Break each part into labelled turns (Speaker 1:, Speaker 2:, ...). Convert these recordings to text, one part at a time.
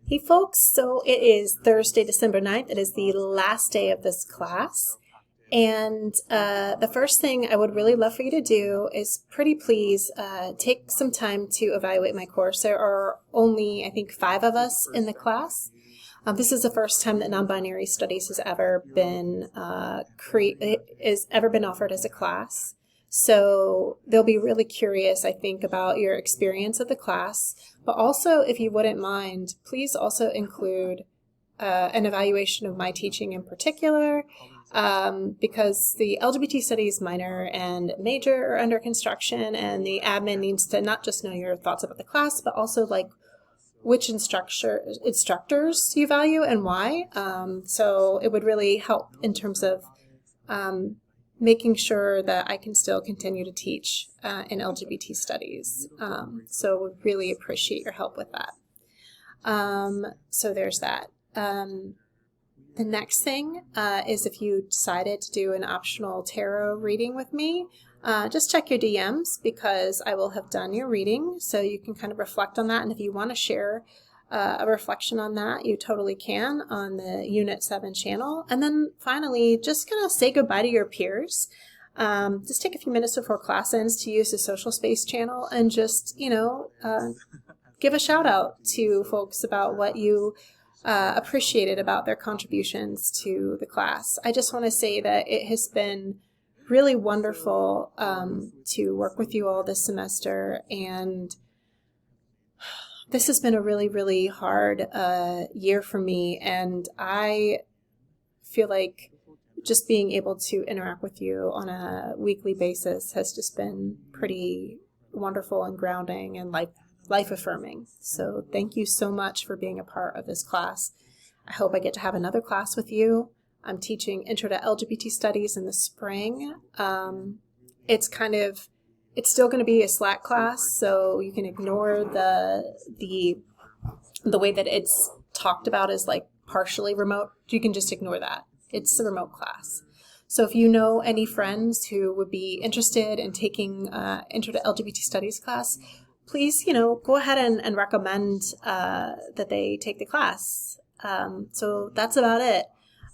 Speaker 1: Hey folks, so it is Thursday, December 9th. It is the last day of this class. And the first thing I would really love for you to do is pretty please take some time to evaluate my course. There are only, I think, 5 of us in the class. This is the first time that non-binary studies has ever been offered as a class. So they'll be really curious, I think, about your experience of the class. But also, if you wouldn't mind, please also include an evaluation of my teaching in particular, because the LGBT studies minor and major are under construction, and the admin needs to not just know your thoughts about the class, but also like which instructors you value and why. So it would really help in terms of making sure that I can still continue to teach in LGBT studies. So would really appreciate your help with that. So there's that. The next thing is if you decided to do an optional tarot reading with me, just check your DMs because I will have done your reading, so you can kind of reflect on that. And if you want to share a reflection on that, you totally can on the Unit 7 channel. And then finally, just kind of say goodbye to your peers. Just take a few minutes before class ends to use the social space channel and just, give a shout out to folks about what you appreciated about their contributions to the class. I just want to say that it has been really wonderful to work with you all this semester, and this has been a really, really hard year for me, and I feel like just being able to interact with you on a weekly basis has just been pretty wonderful and grounding and life affirming. So thank you so much for being a part of this class. I hope I get to have another class with you. I'm teaching Intro to LGBT Studies in the spring. It's still going to be a Slack class, so you can ignore the way that it's talked about as like partially remote. You can just ignore that. It's a remote class. So if you know any friends who would be interested in taking Intro to LGBT Studies class, please, go ahead and recommend that they take the class. So that's about it.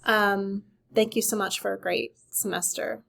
Speaker 1: Thank you so much for a great semester.